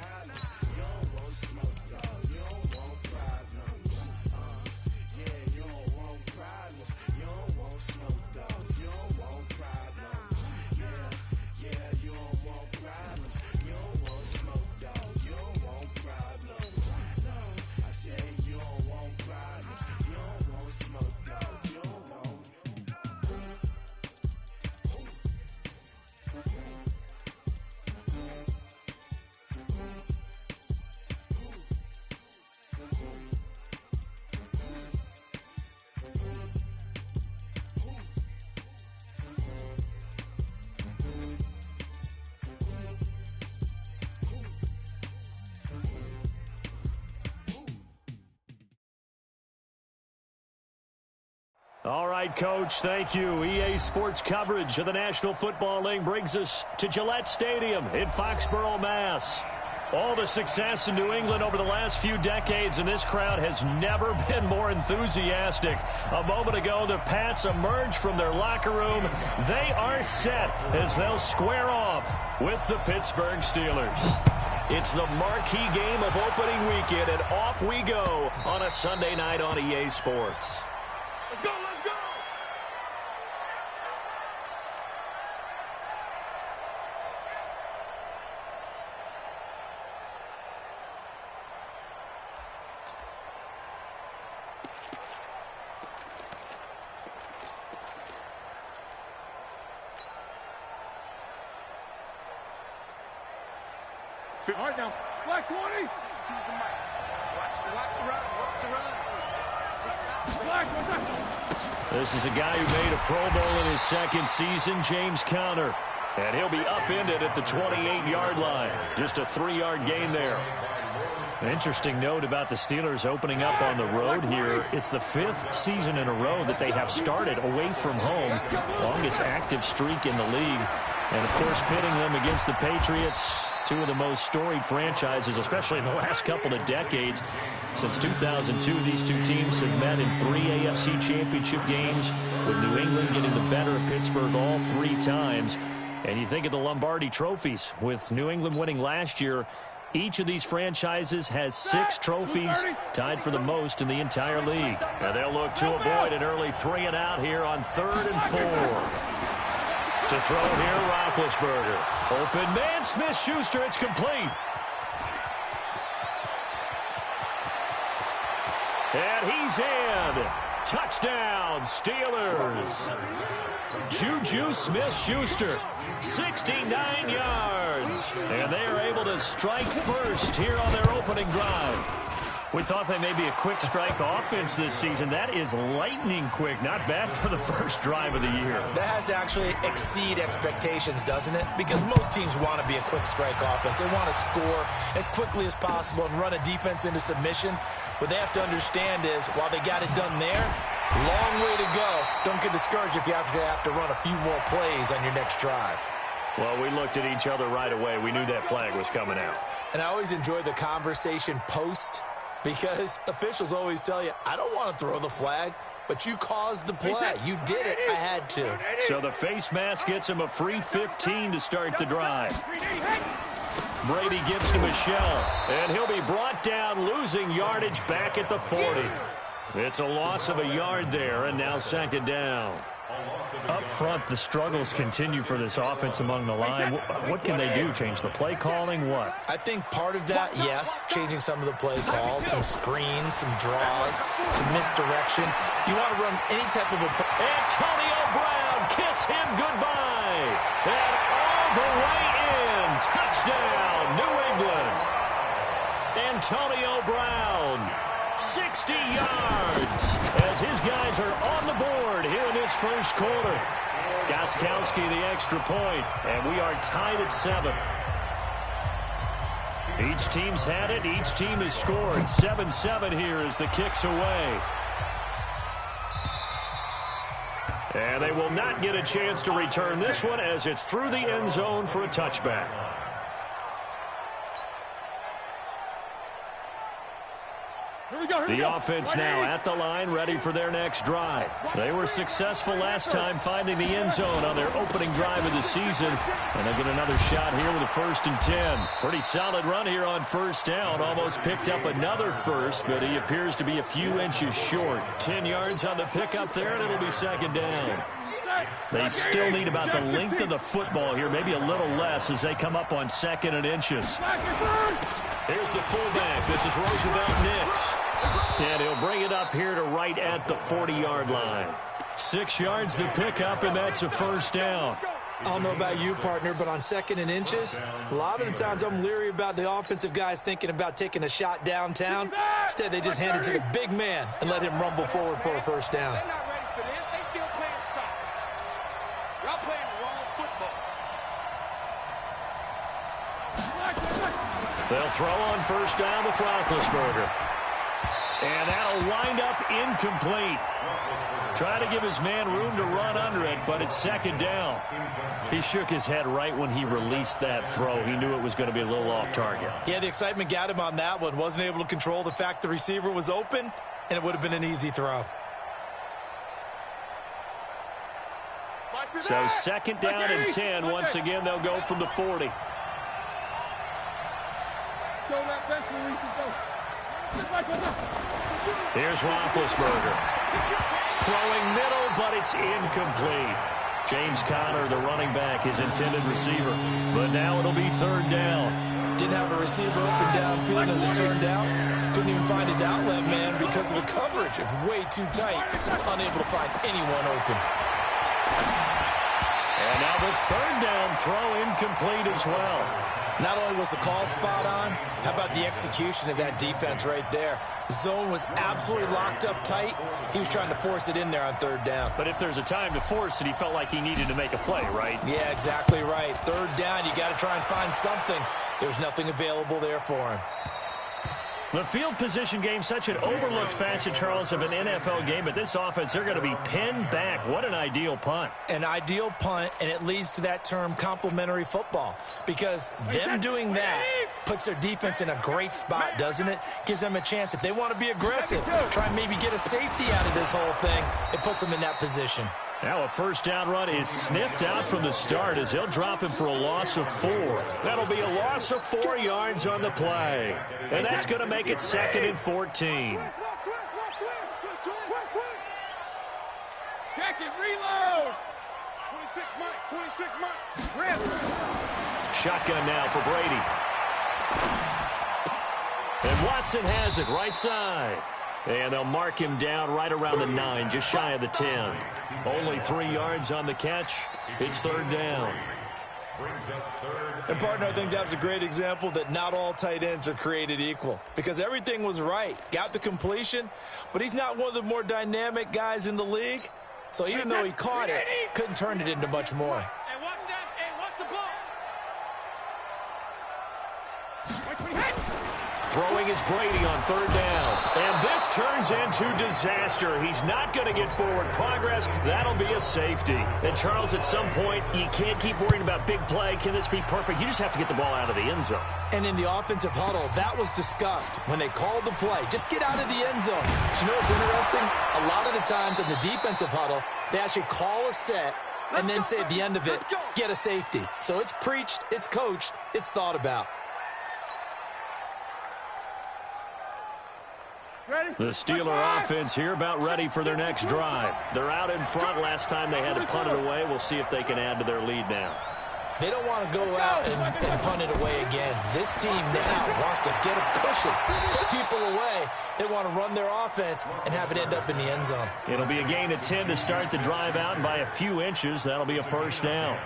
problems. You don't want smoke, dog. You don't want problems. Yeah, you don't want problems. You don't want smoke, dog. You don't want problems. Yeah, yeah, you don't want problems. You don't want smoke, dog. You don't want problems. No, I said you don't want problems. You don't want smoke, dog. You don't want. All right, Coach, thank you. EA Sports coverage of the National Football League brings us to Gillette Stadium in Foxborough, Mass. All the success in New England over the last few decades, and this crowd has never been more enthusiastic. A moment ago, the Pats emerged from their locker room. They are set as they'll square off with the Pittsburgh Steelers. It's the marquee game of opening weekend, and off we go on a Sunday night on EA Sports. Let's go, let's go! All right now, black 20. Choose the mic. Watch the run. Watch the run. This is a guy who made a Pro Bowl in his second season, James Conner. And he'll be upended at the 28-yard line. Just a 3-yard gain there. An interesting note about the Steelers opening up on the road here. It's the 5th season in a row that they have started away from home. Longest active streak in the league. And, of course, pitting them against the Patriots, two of the most storied franchises, especially in the last couple of decades. Since 2002, these two teams have met in 3 AFC championship games, with New England getting the better of Pittsburgh all 3 times. And you think of the Lombardi trophies, with New England winning last year. Each of these franchises has 6 trophies, tied for the most in the entire league. And they'll look to avoid an early 3-and-out here on 3rd and 4. To throw here, Roethlisberger. Open man, Smith-Schuster, it's complete. And he's in. Touchdown, Steelers. Juju Smith-Schuster, 69 yards. And they are able to strike first here on their opening drive. We thought they may be a quick strike offense this season. That is lightning quick. Not bad for the first drive of the year. That has to actually exceed expectations, doesn't it? Because most teams want to be a quick strike offense. They want to score as quickly as possible and run a defense into submission. What they have to understand is, while they got it done there, long way to go. Don't get discouraged if you have to run a few more plays on your next drive. Well, we looked at each other right away. We knew that flag was coming out. And I always enjoy the conversation post, because officials always tell you, I don't want to throw the flag, but you caused the play. You did it. I had to. So the face mask gets him a free 15 to start the drive. Brady gives to Michelle, and he'll be brought down, losing yardage back at the 40. It's a loss of a yard there, and now 2nd down. Up front, the struggles continue for this offense among the line. What can they do? Change the play calling? What? I think part of that, yes, changing some of the play calls, some screens, some draws, some misdirection. You want to run any type of a play. Antonio Brown, kiss him goodbye. And all the way in. Touchdown, New England. Antonio Brown, 60 yards, as his guys are on the board here in this first quarter. Gostkowski the extra point, and we are tied at 7. Each team's had it. Each team has scored. 7-7 here as the kick's away. And they will not get a chance to return this one as it's through the end zone for a touchback. The offense now at the line, ready for their next drive. They were successful last time finding the end zone on their opening drive of the season. And they'll get another shot here with a 1st and 10. Pretty solid run here on first down. Almost picked up another first, but he appears to be a few inches short. 10 yards on the pickup there, and it'll be 2nd down. They still need about the length of the football here, maybe a little less as they come up on 2nd and inches. Here's the fullback. This is Roosevelt Nix. And he'll bring it up here to right at the 40-yard line. 6 yards the pickup, and that's a 1st down. I don't know about you, partner, but on 2nd and inches, a lot of the times I'm leery about the offensive guys thinking about taking a shot downtown. Instead, they just hand it to the big man and let him rumble forward for a 1st down. They're not ready for this. They still playing soccer. Y'all playing the wrong football. They'll throw on 1st down with Roethlisberger. And that'll wind up incomplete. Try to give his man room to run under it, but it's 2nd down. He shook his head right when he released that throw. He knew it was going to be a little off target. Yeah, the excitement got him on that one. Wasn't able to control the fact the receiver was open, and it would have been an easy throw. So 2nd down and 10. Once again, they'll go from the 40. Here's Roethlisberger. Throwing middle, but it's incomplete. James Conner, the running back, his intended receiver. But now it'll be 3rd down. Didn't have a receiver open downfield as it turned out. Couldn't even find his outlet man because of the coverage. It's way too tight. Unable to find anyone open. And now the 3rd down throw incomplete as well. Not only was the call spot on, how about the execution of that defense right there? Zone was absolutely locked up tight. He was trying to force it in there on 3rd down. But if there's a time to force it, he felt like he needed to make a play, right? Yeah, exactly right. 3rd down, you got to try and find something. There's nothing available there for him. The field position game, such an overlooked facet, Charles, of an NFL game, but this offense, they're going to be pinned back. What an ideal punt. An ideal punt, and it leads to that term complementary football, because them doing that puts their defense in a great spot, doesn't it? Gives them a chance. If they want to be aggressive, try and maybe get a safety out of this whole thing, it puts them in that position. Now a 1st down run is sniffed out from the start as he'll drop him for a loss of 4. That'll be a loss of 4 yards on the play. And that's going to make it 2nd and 14. Check it, reload. 26 Mike. Shotgun now for Brady. And Watson has it right side. And they'll mark him down right around the 9, just shy of the 10. Only 3 yards on the catch. It's 3rd down. And, partner, I think that's a great example that not all tight ends are created equal, because everything was right. Got the completion, but he's not one of the more dynamic guys in the league. So even though he caught it, couldn't turn it into much more. Hey, watch that. Hey, watch the ball. Throwing is Brady on 3rd down. And this turns into disaster. He's not going to get forward progress. That'll be a safety. And, Charles, at some point, you can't keep worrying about big play. Can this be perfect? You just have to get the ball out of the end zone. And in the offensive huddle, that was discussed when they called the play. Just get out of the end zone. But you know what's interesting? A lot of the times in the defensive huddle, they actually call a set and then say at the end of it, get a safety. So it's preached, it's coached, it's thought about. The Steeler offense here about ready for their next drive. They're out in front. Last time they had to punt it away. We'll see if they can add to their lead now. They don't want to go out and punt it away again. This team now wants to get a cushion, put people away. They want to run their offense and have it end up in the end zone. It'll be a gain of 10 to start the drive out, and by a few inches, that'll be a 1st down.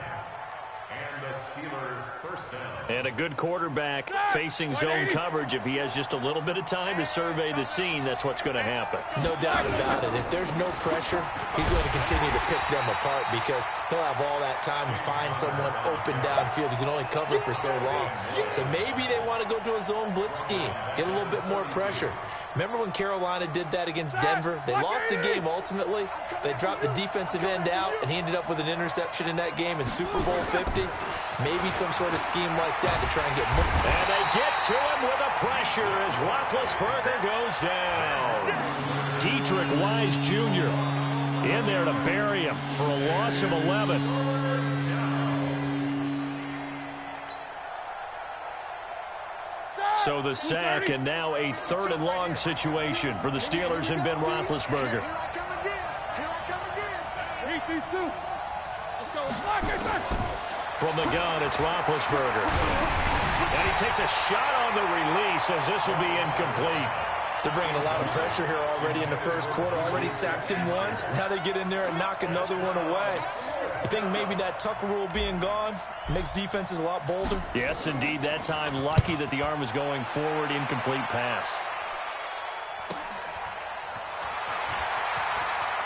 And the Steeler 1st down. And a good quarterback facing zone coverage. If he has just a little bit of time to survey the scene, that's what's going to happen. No doubt about it. If there's no pressure, he's going to continue to pick them apart because he'll have all that time to find someone open downfield. He can only cover for so long. So maybe they want to go to a zone blitz scheme, get a little bit more pressure. Remember when Carolina did that against Denver? They lost the game ultimately. They dropped the defensive end out, and he ended up with an interception in that game in Super Bowl 50. Maybe some sort of scheme like that to try and get more. And they get to him with a pressure. pressure as Roethlisberger goes down. Dietrich Wise Jr. in there to bury him for a loss of 11. So the sack, and now a 3rd and long situation for the Steelers and Ben Roethlisberger. Here I come again. Here I come again. Beat these two. Let's go. Block it. From the gun, it's Roethlisberger. And he takes a shot on the release as this will be incomplete. They're bringing a lot of pressure here already in the first quarter. Already sacked him once. Now they get in there and knock another one away. I think maybe that Tucker rule being gone makes defenses a lot bolder. Yes, indeed. That time, lucky that the arm was going forward. Incomplete pass.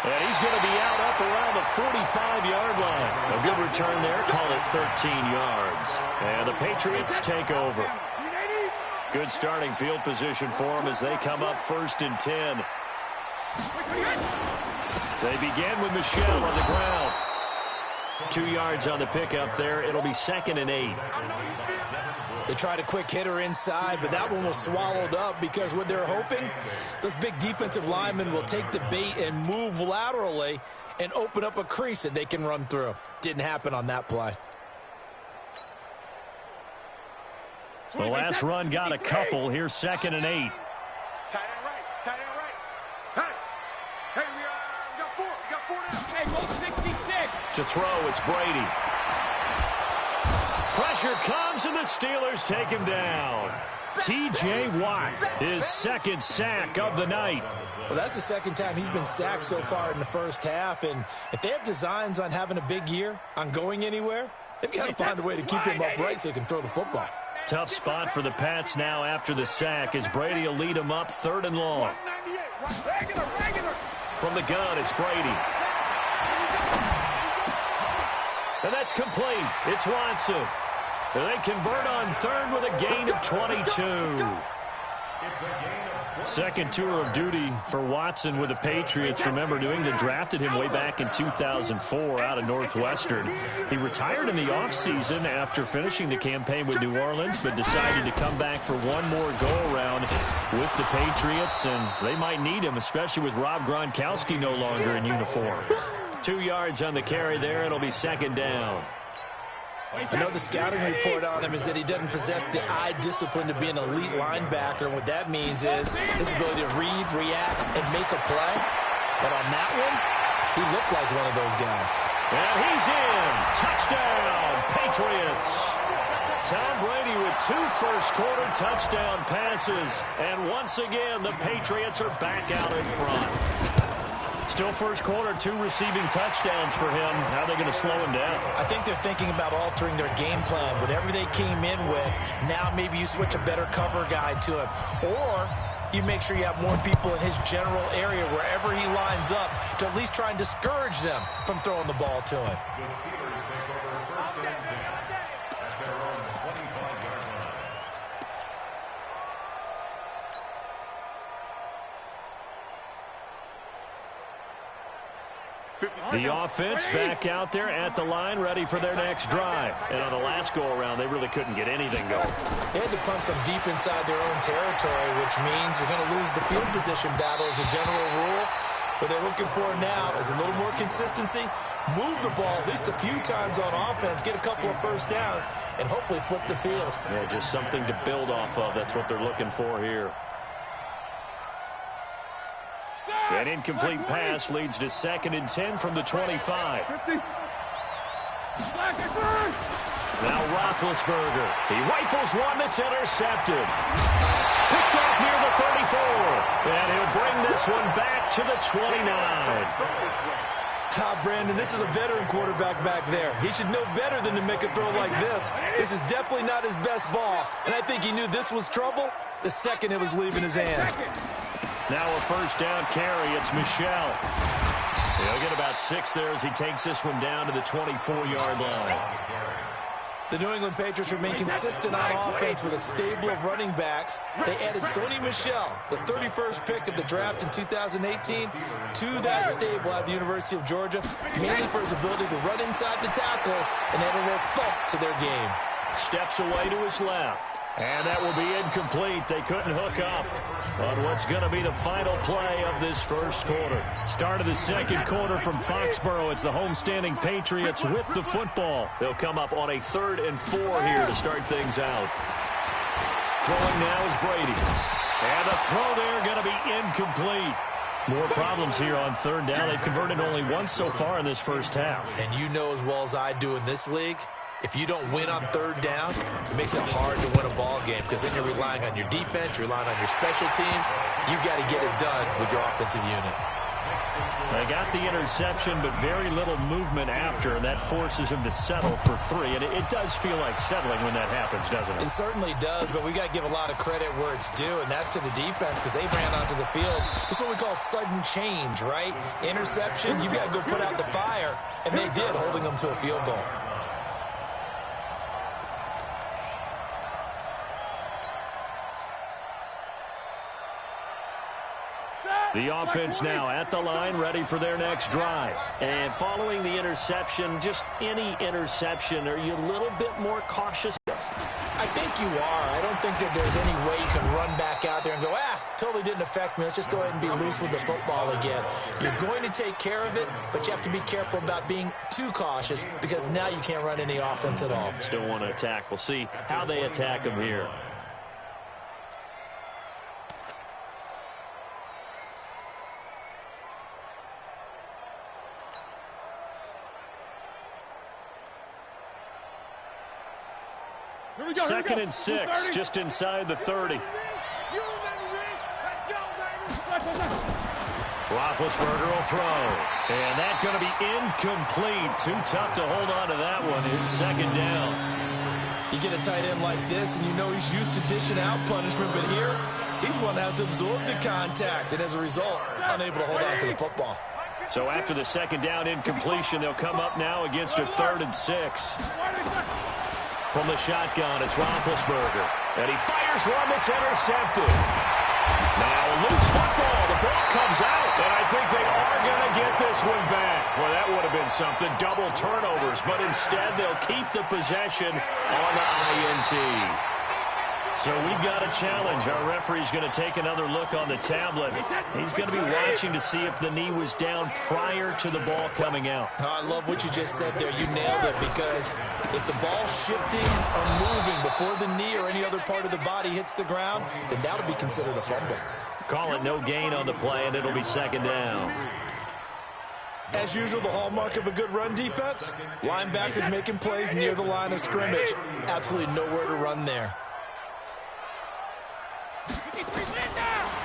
And he's going to be out up around the 45-yard line. A good return there. Call it 13 yards. And the Patriots take over. Good starting field position for them as they come up 1st and 10. They begin with Michel on the ground. 2 yards on the pickup there. It'll be 2nd and 8. They tried a quick hitter inside, but that one was swallowed up because what they're hoping, those big defensive linemen will take the bait and move laterally and open up a crease that they can run through. Didn't happen on that play. The last run got a couple. Here's 2nd and 8. Tight end right. Tight end right. Hey, we got 4. We got 4 now. Hey, go 66. To throw, it's Brady. Pressure comes, and the Steelers take him down. T.J. Watt, his 2nd sack of the night. Well, that's the 2nd time he's been sacked so far in the first half, and if they have designs on having a big year, on going anywhere, they've got to find a way to keep him upright so he can throw the football. Tough spot for the Pats now after the sack as Brady will lead them up 3rd and long. From the gun, it's Brady. And that's complete. It's Watson. They convert on 3rd with a gain of 22. Second tour of duty for Watson with the Patriots. Remember, New England drafted him way back in 2004 out of Northwestern. He retired in the offseason after finishing the campaign with New Orleans, but decided to come back for one more go-around with the Patriots, and they might need him, especially with Rob Gronkowski no longer in uniform. 2 yards on the carry there. It'll be 2nd down. I know the scouting report on him is that he doesn't possess the eye discipline to be an elite linebacker, and what that means is his ability to read, react, and make a play. But on that one, he looked like one of those guys. And he's in. Touchdown, Patriots. Tom Brady with 2 first-quarter touchdown passes. And once again, the Patriots are back out in front. Still first quarter, 2 receiving touchdowns for him. How are they going to slow him down? I think they're thinking about altering their game plan. Whatever they came in with, now maybe you switch a better cover guy to him. Or you make sure you have more people in his general area wherever he lines up to at least try and discourage them from throwing the ball to him. The offense back out there at the line, ready for their next drive. And on the last go-around, they really couldn't get anything going. They had to punt from deep inside their own territory, which means you're going to lose the field position battle as a general rule. What they're looking for now is a little more consistency, move the ball at least a few times on offense, get a couple of first downs, and hopefully flip the field. Yeah, just something to build off of. That's what they're looking for here. An incomplete pass leads to 2nd and 10 from the 25. Now Roethlisberger. He rifles one that's intercepted. Picked off near the 34. And he'll bring this one back to the 29. Brandon, this is a veteran quarterback back there. He should know better than to make a throw like this. This is definitely not his best ball. And I think he knew this was trouble the second it was leaving his hand. Now a first down carry. It's Michel. He'll get about 6 there as he takes this one down to the 24-yard line. The New England Patriots remain consistent on offense with a stable of running backs. They added Sony Michel, the 31st pick of the draft in 2018, to that stable at the University of Georgia, mainly for his ability to run inside the tackles and add a little thump to their game. Steps away to his left. And that will be incomplete. They couldn't hook up on what's going to be the final play of this first quarter. Start of the second quarter from Foxborough. It's the homestanding Patriots with the football. They'll come up on a 3rd and 4 here to start things out. Throwing now is Brady. And the throw there going to be incomplete. More problems here on 3rd down. They've converted only once so far in this first half. And you know as well as I do in this league, if you don't win on 3rd down, it makes it hard to win a ball game because then you're relying on your defense, you're relying on your special teams. You've got to get it done with your offensive unit. They got the interception, but very little movement after, and that forces him to settle for 3. And it does feel like settling when that happens, doesn't it? It certainly does, but we got to give a lot of credit where it's due, and that's to the defense because they ran onto the field. It's what we call sudden change, right? Interception, you got to go put out the fire, and they did, holding them to a field goal. The offense now at the line, ready for their next drive. And following the interception, just any interception, are you a little bit more cautious? I think you are. I don't think that there's any way you can run back out there and go, totally didn't affect me. Let's just go ahead and be loose with the football again. You're going to take care of it, but you have to be careful about being too cautious because now you can't run any offense at all. Still want to attack. We'll see how they attack him here. Second and 6, just inside the 30. Roethlisberger will throw. And that's going to be incomplete. Too tough to hold on to that one. It's 2nd down. You get a tight end like this, and you know he's used to dishing out punishment, but here, he's one that has to absorb the contact, and as a result, unable to hold on to the football. So after the 2nd down incompletion, they'll come up now against a 3rd and 6. From the shotgun, it's Roethlisberger. And he fires one that's intercepted. Now a loose football. The ball comes out. And I think they are going to get this one back. Well, that would have been something. Double turnovers. But instead, they'll keep the possession on the INT. So we've got a challenge. Our referee's going to take another look on the tablet. He's going to be watching to see if the knee was down prior to the ball coming out. Oh, I love what you just said there. You nailed it because if the ball's shifting or moving before the knee or any other part of the body hits the ground, then that'll be considered a fumble. Call it no gain on the play, and it'll be 2nd down. As usual, the hallmark of a good run defense, linebackers making plays near the line of scrimmage. Absolutely nowhere to run there.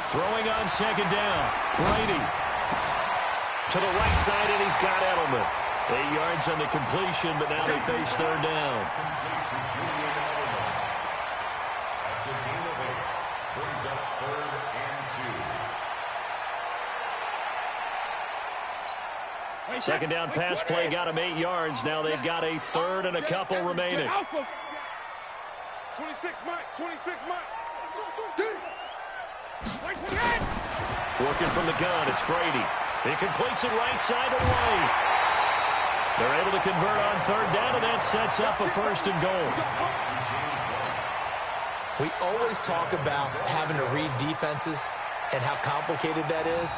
Throwing on 2nd down. Brady to the right side, and he's got Edelman. 8 yards on the completion, but now they face 3rd down. Second down pass play got him 8 yards. Now they've got a 3rd and a couple remaining. 26 Mike, 26 Mike. Working from the gun, it's Brady. He completes it right side of the lane. They're able to convert on 3rd down, and that sets up a 1st and goal. We always talk about having to read defenses and how complicated that is.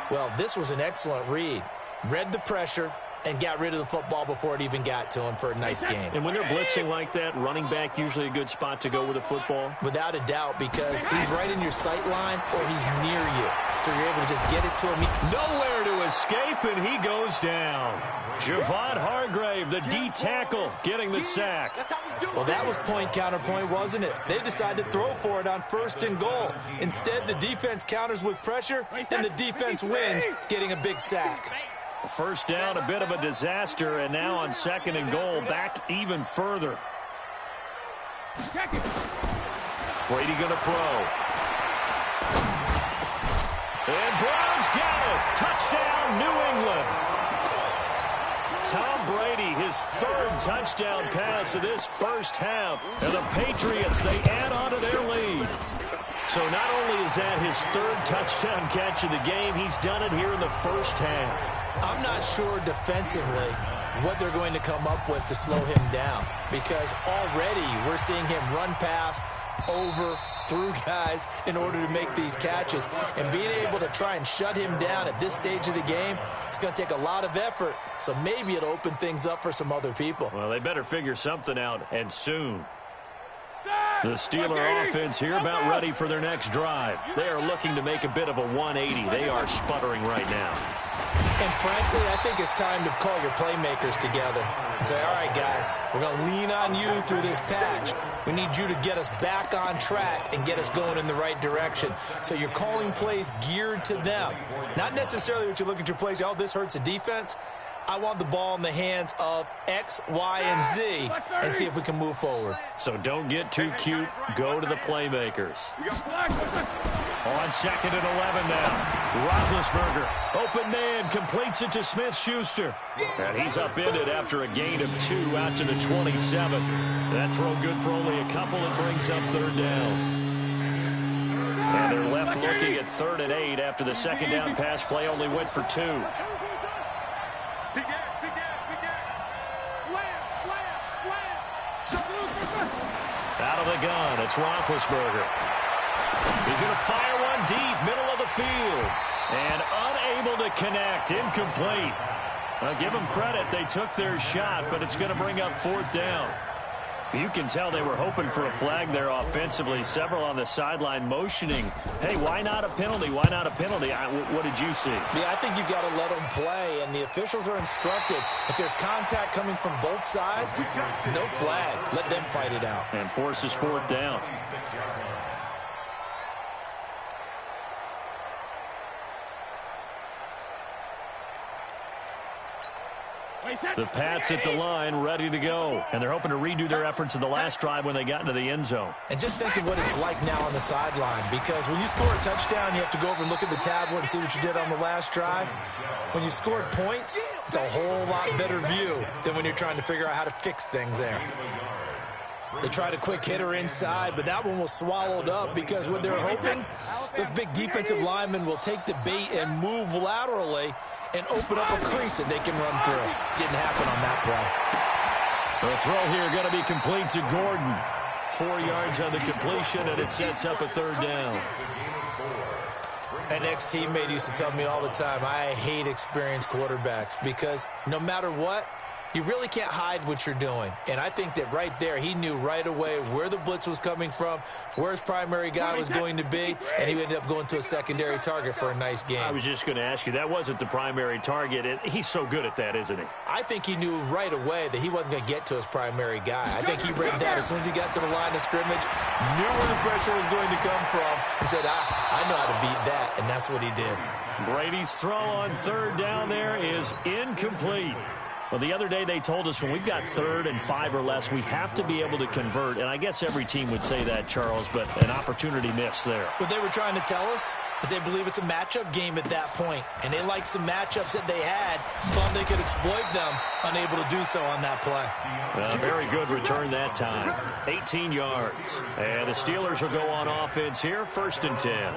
Well, this was an excellent read. Read the pressure and got rid of the football before it even got to him for a nice game. And when they're blitzing like that, running back usually a good spot to go with a football? Without a doubt, because he's right in your sight line or he's near you. So you're able to just get it to him. Nowhere to escape, and he goes down. Javon Hargrave, the D tackle, getting the sack. Well, that was point counterpoint, wasn't it? They decided to throw for it on 1st and goal. Instead, the defense counters with pressure, and the defense wins, getting a big sack. 1st down, a bit of a disaster, and now on 2nd and goal, back even further. Brady going to throw. And Browns got it. Touchdown, New England. Tom Brady, his 3rd touchdown pass of this first half. And the Patriots, they add on to their lead. So not only is that his 3rd touchdown catch of the game, he's done it here in the first half. I'm not sure defensively what they're going to come up with to slow him down because already we're seeing him run past through guys in order to make these catches. And being able to try and shut him down at this stage of the game, it's going to take a lot of effort. So maybe it'll open things up for some other people. Well, they better figure something out, and soon. The Steeler offense here about ready for their next drive. They are looking to make a bit of a 180. They are sputtering right now. And frankly, I think it's time to call your playmakers together and say, all right, guys, we're going to lean on you through this patch. We need you to get us back on track and get us going in the right direction. So you're calling plays geared to them. Not necessarily what you look at your plays, oh, this hurts the defense. I want the ball in the hands of X, Y, and Z and see if we can move forward. So don't get too cute. Go to the playmakers. On 2nd and 11 now. Roethlisberger, open man, completes it to Smith-Schuster. And he's upended after a gain of 2 out to the 27. That throw good for only a couple. It brings up 3rd down. And they're left looking at 3rd and 8 after the second down pass play only went for 2. Out of the gun, it's Roethlisberger. He's going to fire one deep, middle of the field. And unable to connect, incomplete. Well, give them credit, they took their shot, but it's going to bring up 4th down. You can tell they were hoping for a flag there offensively. Several on the sideline motioning, hey, why not a penalty? Why not a penalty? What did you see? Yeah, I think you've got to let them play, and the officials are instructed. If there's contact coming from both sides, no flag. Let them fight it out. And forces 4th down. The Pats at the line, ready to go. And they're hoping to redo their efforts in the last drive when they got into the end zone. And just think of what it's like now on the sideline, because when you score a touchdown, you have to go over and look at the tablet and see what you did on the last drive. When you scored points, it's a whole lot better view than when you're trying to figure out how to fix things there. They tried a quick hitter inside, but that one was swallowed up because what they're hoping, those big defensive linemen will take the bait and move laterally and open up a crease that they can run through. Didn't happen on that play. The throw here going to be complete to Gordon. 4 yards on the completion, and it sets up a 3rd down. An ex-teammate used to tell me all the time, I hate experienced quarterbacks because no matter what, you really can't hide what you're doing. And I think that right there, he knew right away where the blitz was coming from, where his primary guy was going to be, and he ended up going to a secondary target for a nice game. I was just going to ask you, that wasn't the primary target. He's so good at that, isn't he? I think he knew right away that he wasn't going to get to his primary guy. I think he read that as soon as he got to the line of scrimmage, knew where the pressure was going to come from, and said, I know how to beat that, and that's what he did. Brady's throw on 3rd down there is incomplete. Well, the other day they told us when we've got 3rd and 5 or less, we have to be able to convert. And I guess every team would say that, Charles, but an opportunity missed there. What they were trying to tell us is they believe it's a matchup game at that point. And they liked some matchups that they had, thought they could exploit them, unable to do so on that play. Very good return that time. 18 yards. And the Steelers will go on offense here, 1st and 10.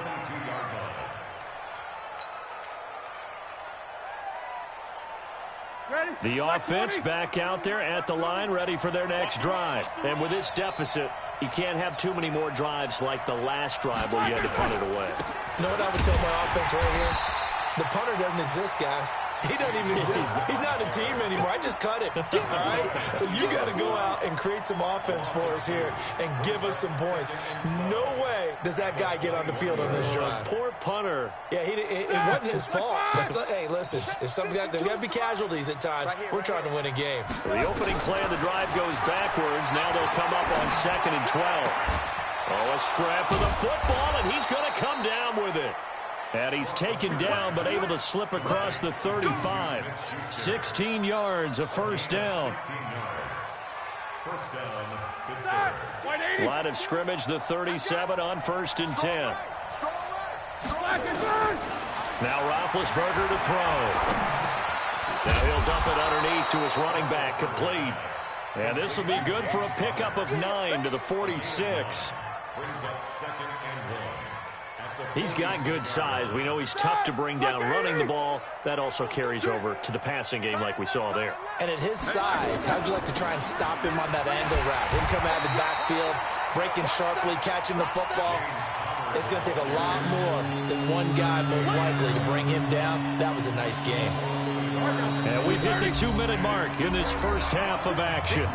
The offense back out there at the line, ready for their next drive. And with this deficit, you can't have too many more drives like the last drive where you had to punt it away. You know what I would tell my offense right here? The punter doesn't exist, guys. He doesn't even exist. He's not a team anymore. I just cut him. All right? So you got to go out and create some offense for us here and give us some points. No way does that guy get on the field on this drive. Poor punter. Yeah, it wasn't his fault. But hey, listen, there's got to be casualties at times. We're trying to win a game. The opening play of the drive goes backwards. Now they'll come up on 2nd and 12. Oh, a scrap for the football, and he's going to come down with it. And he's taken down, but able to slip across the 35. 16 yards, a 1st down. Line of scrimmage, the 37 on 1st and 10. Now Roethlisberger to throw. Now he'll dump it underneath to his running back, complete. And this will be good for a pickup of 9 to the 46. He's got good size. We know he's tough to bring down running the ball. That also carries over to the passing game like we saw there. And at his size, how'd you like to try and stop him on that angle route? Him come out of the backfield, breaking sharply, catching the football. It's going to take a lot more than one guy, most likely, to bring him down. That was a nice game. And we've hit the 2-minute mark in this first half of action.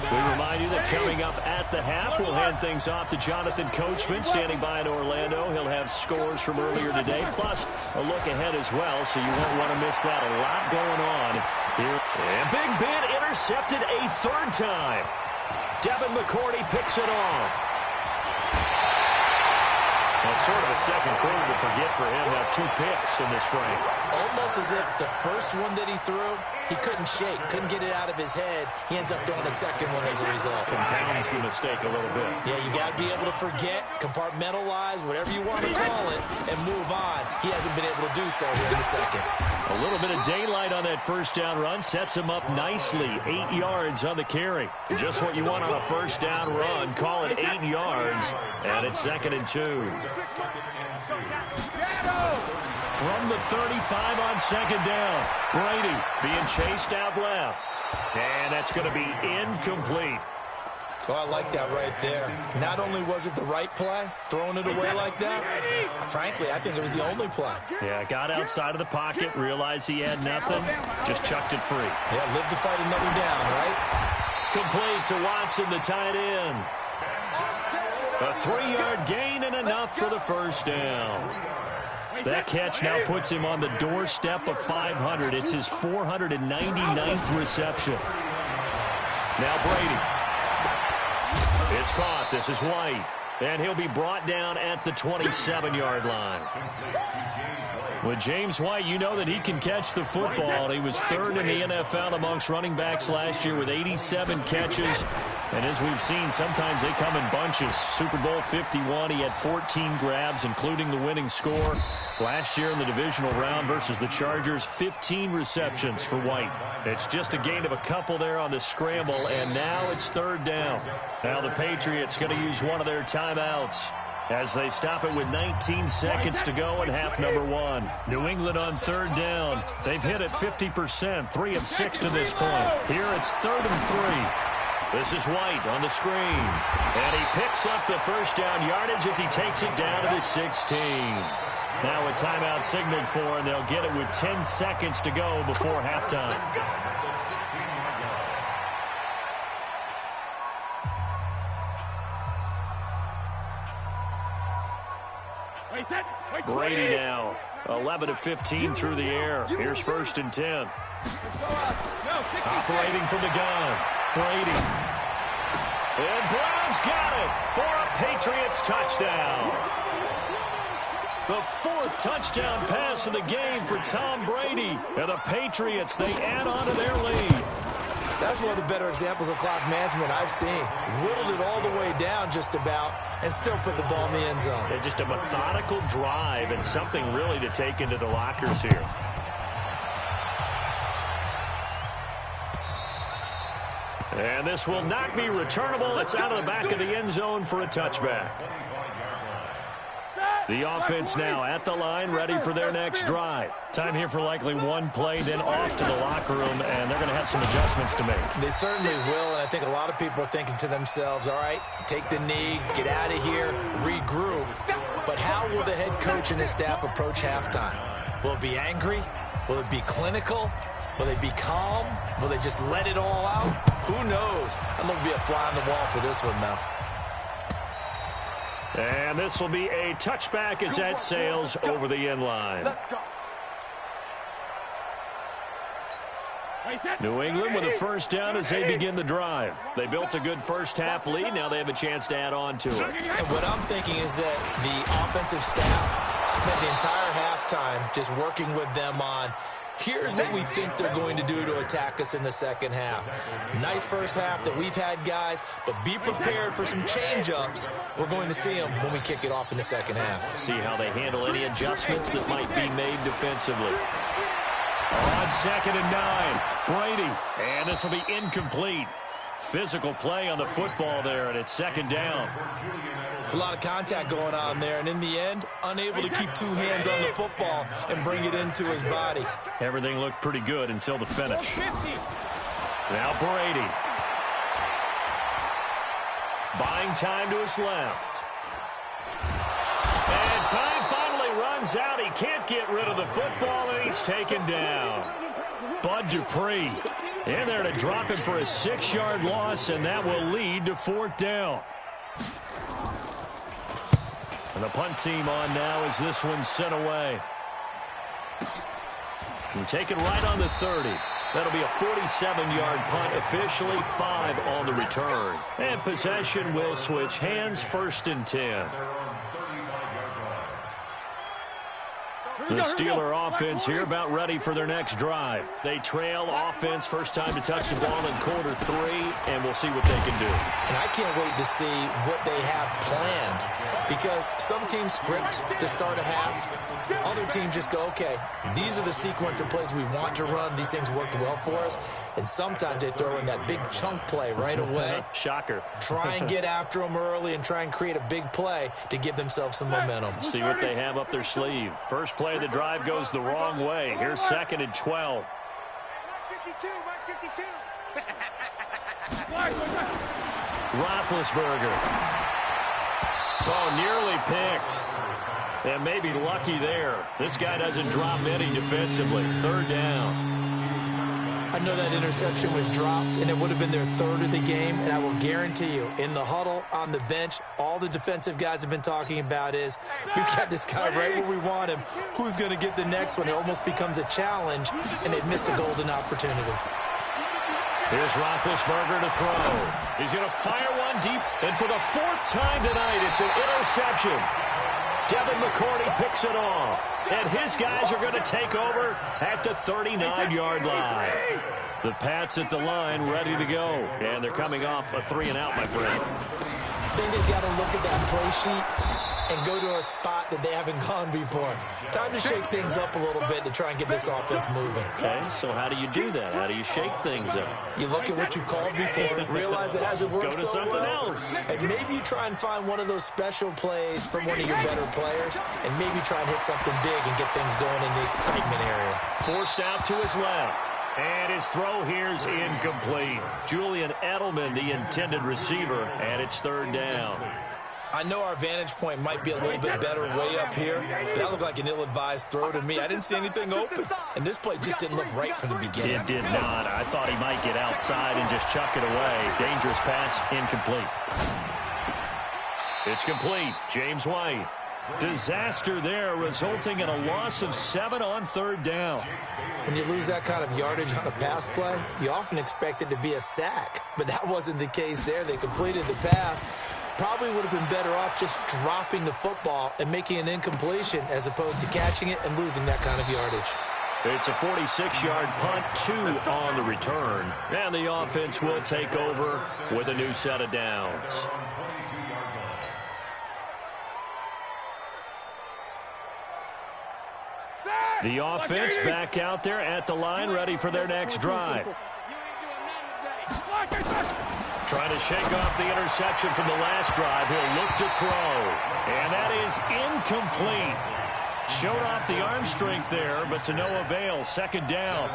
We remind you that coming up at the half, we'll hand things off to Jonathan Coachman, standing by in Orlando. He'll have scores from earlier today, plus a look ahead as well, so you won't want to miss that. A lot going on here. And Big Ben intercepted a third time. Devin McCourty picks it off. Well, sort of a second quarter to forget for him. Now 2 picks in this frame. Almost as if the first one that he threw, he couldn't shake, couldn't get it out of his head. He ends up throwing a second one as a result. Compounds the mistake a little bit. Yeah, you got to be able to forget, compartmentalize, whatever you want to call it, and move on. He hasn't been able to do so here in the second. A little bit of daylight on that first down run sets him up nicely. 8 yards on the carry. Just what you want on a first down run. Call it 8 yards, and it's 2nd and 2. From the 35 on 2nd down. Brady being chased out left. And that's going to be incomplete. Oh, I like that right there. Not only was it the right play, throwing it away like that, frankly, I think it was the only play. Yeah, got outside of the pocket, realized he had nothing, just chucked it free. Yeah, live to fight another down, right? Complete to Watson, the tight end. A 3-yard gain and enough for the first down. That catch now puts him on the doorstep of 500. It's his 499th reception. Now Brady. It's caught. This is White. And he'll be brought down at the 27-yard line. With James White, you know that he can catch the football. He was 3rd in the NFL amongst running backs last year with 87 catches. And as we've seen, sometimes they come in bunches. Super Bowl 51, he had 14 grabs, including the winning score. Last year in the divisional round versus the Chargers, 15 receptions for White. It's just a gain of a couple there on the scramble, and now it's 3rd down. Now the Patriots going to use one of their timeouts as they stop it with 19 seconds to go in half number 1. New England on 3rd down. They've hit it 50%, 3 of 6 to this point. Here it's 3rd and 3. This is White on the screen. And he picks up the first down yardage as he takes it down to the 16. Now a timeout signaled for, and they'll get it with 10 seconds to go before halftime. Brady now, 11 of 15 through the air. Here's 1st and 10. Operating from the gun, Brady. And Brown's got it for a Patriots touchdown. The 4th touchdown pass of the game for Tom Brady. And the Patriots, they add on to their lead. That's one of the better examples of clock management I've seen. Whittled it all the way down just about and still put the ball in the end zone. And just a methodical drive and something really to take into the lockers here. And this will not be returnable. It's out of the back of the end zone for a touchback. The offense now at the line, ready for their next drive. Time here for likely one play, then off to the locker room, and they're going to have some adjustments to make. They certainly will, and I think a lot of people are thinking to themselves, all right, take the knee, get out of here, regroup. But how will the head coach and his staff approach halftime? Will it be angry? Will it be clinical? Will they be calm? Will they just let it all out? Who knows? I'm going to be a fly on the wall for this one, though. And this will be a touchback as that sails over the end line. New England with a first down as they begin the drive. They built a good first half lead. Now they have a chance to add on to it. And what I'm thinking is that the offensive staff spent the entire halftime just working with them on, here's what we think they're going to do to attack us in the second half. Nice first half that we've had, guys, but be prepared for some change-ups. We're going to see them when we kick it off in the second half. See how they handle any adjustments that might be made defensively. On 2nd and 9, Brady. And this will be incomplete. Physical play on the football there, and it's second down. It's a lot of contact going on there, and in the end, unable to keep two hands on the football and bring it into his body. Everything looked pretty good until the finish. Now Brady. Buying time to his left. And time finally runs out. He can't get rid of the football, and he's taken down. Bud Dupree in there to drop him for a 6-yard loss, and that will lead to fourth down. And the punt team on now as this one's sent away. And take it right on the 30. That'll be a 47-yard punt, officially 5 on the return. And possession will switch hands, 1st and 10. The Steeler offense here about ready for their next drive. They trail offense, first time to touch the ball in quarter 3, and we'll see what they can do. And I can't wait to see what they have planned, because some teams script to start a half. Other teams just go, okay, these are the sequence of plays we want to run. These things worked well for us. And sometimes they throw in that big chunk play right away. Shocker. Try and get after them early and try and create a big play to give themselves some momentum. See what they have up their sleeve. First play of the drive goes the wrong way. Here's 2nd and 12. Mark 52, Mark 52. Roethlisberger. Oh, nearly picked. And maybe lucky there. This guy doesn't drop any defensively. 3rd down. I know that interception was dropped, and it would have been their 3rd of the game, and I will guarantee you, in the huddle, on the bench, all the defensive guys have been talking about is, we've got this guy right where we want him. Who's going to get the next one? It almost becomes a challenge, and they've missed a golden opportunity. Here's Roethlisberger to throw. He's going to fire one deep, and for the 4th time tonight, it's an interception. Devin McCourty picks it off, and his guys are going to take over at the 39-yard line. The Pats at the line ready to go, and they're coming off a 3-and-out, my friend. I think they've got to look at that play sheet and go to a spot that they haven't gone before. Time to shake things up a little bit to try and get this offense moving. Okay, so how do you do that? How do you shake things up? You look at what you've called before, realize it hasn't worked Go to so something well, else. and maybe you try and find one of those special plays from one of your better players, and maybe try and hit something big and get things going in the excitement area. Forced out to his left. And his throw here's incomplete. Julian Edelman, the intended receiver, and it's 3rd down. I know our vantage point might be a little bit better way up here, but that looked like an ill-advised throw to me. I didn't see anything open, and this play just didn't look right from the beginning. It did not. I thought he might get outside and just chuck it away. Dangerous pass, incomplete. It's complete. James White. Disaster there, resulting in a loss of 7 on 3rd down. When you lose that kind of yardage on a pass play, you often expect it to be a sack, but that wasn't the case there. They completed the pass. Probably would have been better off just dropping the football and making an incompletion as opposed to catching it and losing that kind of yardage. It's a 46-yard punt, 2 on the return. And the offense will take over with a new set of downs. The offense back out there at the line, ready for their next drive. Trying to shake off the interception from the last drive. He'll look to throw. And that is incomplete. Showed off the arm strength there, but to no avail. 2nd down.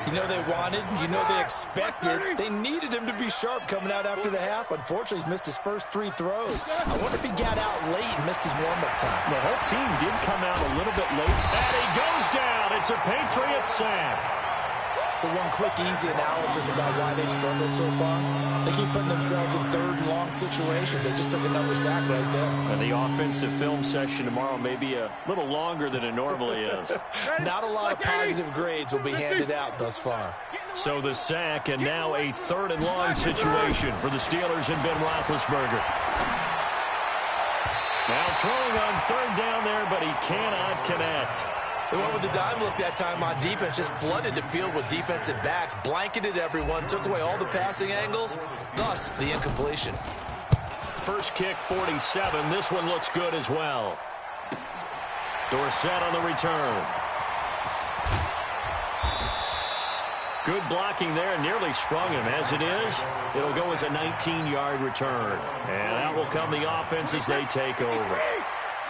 You know they wanted, you know they expected. They needed him to be sharp coming out after the half. Unfortunately, he's missed his first 3 throws. I wonder if he got out late and missed his warm-up time. The whole team did come out a little bit late. And he goes down. It's a Patriot sack. So one quick, easy analysis about why they struggled so far. They keep putting themselves in 3rd and long situations. They just took another sack right there. And the offensive film session tomorrow may be a little longer than it normally is. Not a lot of positive grades will be handed out thus far. So the sack, and now a 3rd and long situation for the Steelers and Ben Roethlisberger. Now throwing on 3rd down there, but he cannot connect. They went with the dime look that time on defense, just flooded the field with defensive backs, blanketed everyone, took away all the passing angles, thus the incompletion. First kick, 47. This one looks good as well. Dorsett on the return. Good blocking there, and nearly sprung him. As it is, it'll go as a 19-yard return. And out will come the offense as they take over.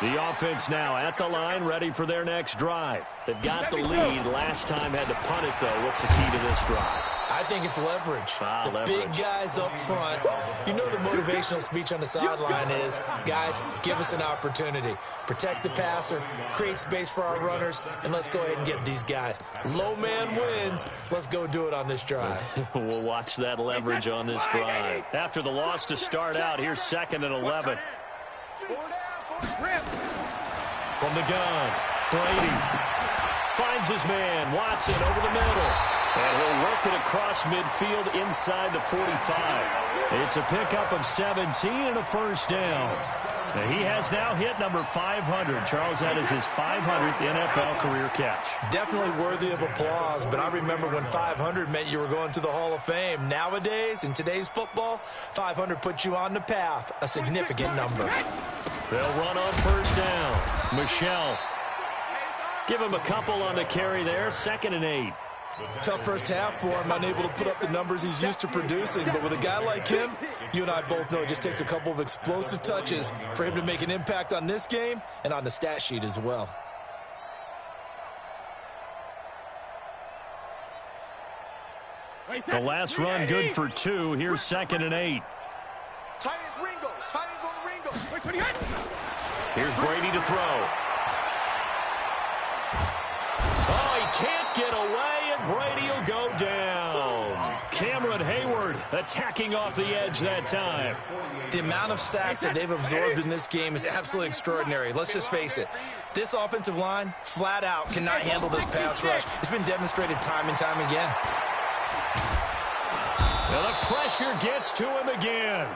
The offense now at the line, ready for their next drive. They've got the lead. Last time had to punt it, though. What's the key to this drive? I think it's leverage. The big guys up front. You know the motivational speech on the sideline is, guys, give us an opportunity. Protect the passer, create space for our runners, and let's go ahead and get these guys. Low man wins. Let's go do it on this drive. We'll watch that leverage on this drive. After the loss to start out, here's 2nd and 11. From the gun, Brady finds his man, Watson over the middle. And he'll work it across midfield inside the 45. It's a pickup of 17 and a first down. He has now hit number 500. Charles, that is his 500th NFL career catch. Definitely worthy of applause, but I remember when 500 meant you were going to the Hall of Fame. Nowadays, in today's football, 500 puts you on the path, a significant number. They'll run on first down. Michelle. Give him a couple on the carry there. 2nd and 8. Tough first half for him, unable to put up the numbers he's used to producing. But with a guy like him, you and I both know it just takes a couple of explosive touches for him to make an impact on this game and on the stat sheet as well. The last run good for 2. Here's 2nd and 8. Tight is Ringo. Tight is on Ringo. Here's Brady to throw. Oh, he can't get away, and Brady will go down. Cameron Hayward attacking off the edge that time. The amount of sacks that they've absorbed in this game is absolutely extraordinary. Let's just face it. This offensive line, flat out, cannot handle this pass rush. It's been demonstrated time and time again. Now the pressure gets to him again.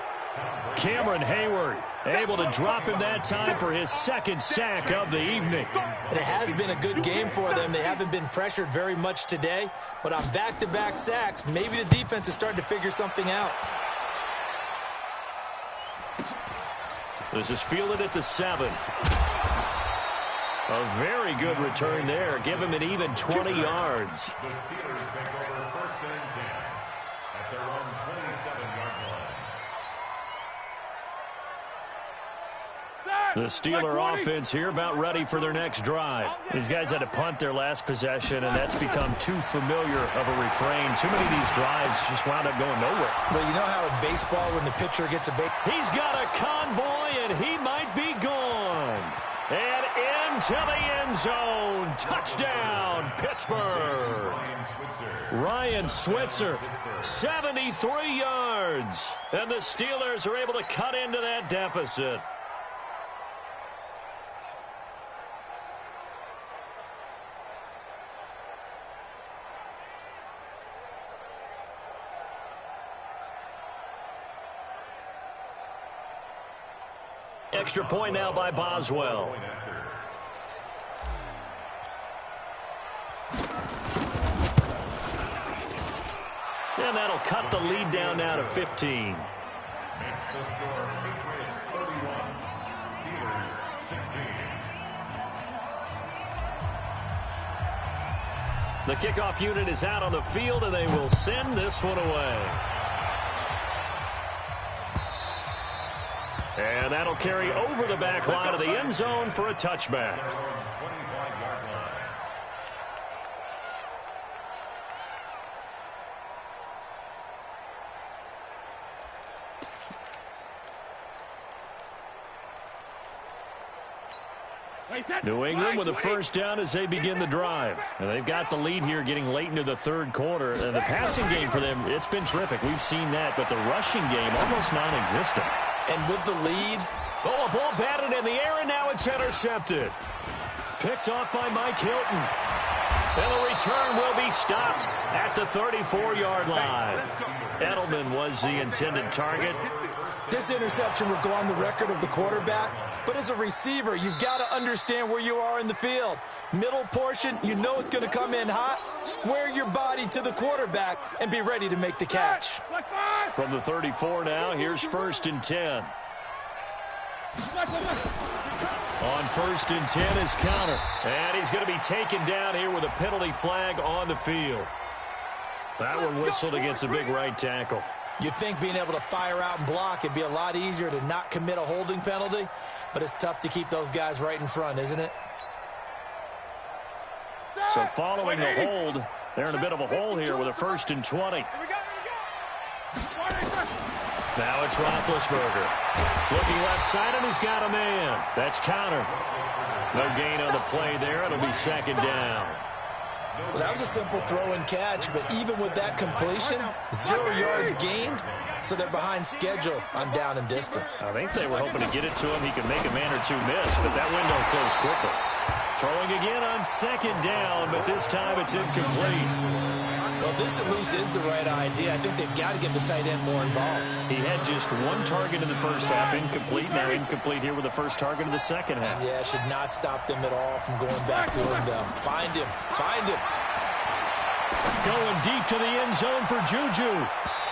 Cameron Hayward able to drop him that time for his 2nd sack of the evening. It has been a good game for them. They haven't been pressured very much today, but on back-to-back sacks, maybe the defense is starting to figure something out. This is fielded at the 7. A very good return there. Give him an even 20 yards. The Steelers take over 1st and 10 at their own 27-yard line. The Steeler offense here about ready for their next drive. These guys had to punt their last possession, and that's become too familiar of a refrain. Too many of these drives just wound up going nowhere. Well, you know how in baseball when the pitcher gets a base... He's got a convoy, and he might be gone. And into the end zone. Touchdown, Pittsburgh. Ryan Switzer, 73 yards. And the Steelers are able to cut into that deficit. Extra point now by Boswell. And that'll cut the lead down now to 15. Makes the score Patriots 31, Steelers 16. The kickoff unit is out on the field, and they will send this one away. And that'll carry over the back line of the end zone for a touchback. New England with a first down as they begin the drive. And they've got the lead here getting late into the 3rd quarter. And the passing game for them, it's been terrific. We've seen that, but the rushing game almost non-existent. And with the lead... Oh, a ball batted in the air, and now it's intercepted. Picked off by Mike Hilton. And the return will be stopped at the 34-yard line. Edelman was the intended target. This interception will go on the record of the quarterback, but as a receiver, you've got to understand where you are in the field. Middle portion, you know it's going to come in hot. Square your body to the quarterback and be ready to make the catch. From the 34 now, here's 1st and 10. On 1st and 10 is Counter. And he's going to be taken down here with a penalty flag on the field. That one whistled against a big right tackle. You'd think being able to fire out and block, it'd be a lot easier to not commit a holding penalty, but it's tough to keep those guys right in front, isn't it? So following the hold, they're in a bit of a hole here with a 1st and 20. Now it's Roethlisberger. Looking left side, and he's got a man. That's counter. No gain on the play there. It'll be 2nd down. Well, that was a simple throw and catch, but even with that completion, 0 yards gained, so they're behind schedule on down and distance. I think they were hoping to get it to him. He could make a man or two miss, but that window closed quickly. Throwing again on 2nd down, but this time it's incomplete. Well, this at least is the right idea. I think they've got to get the tight end more involved. He had just 1 target in the first half, incomplete. Now incomplete here with the first target of the second half. Yeah, should not stop them at all from going back to him, though. Find him. Find him. Going deep to the end zone for Juju.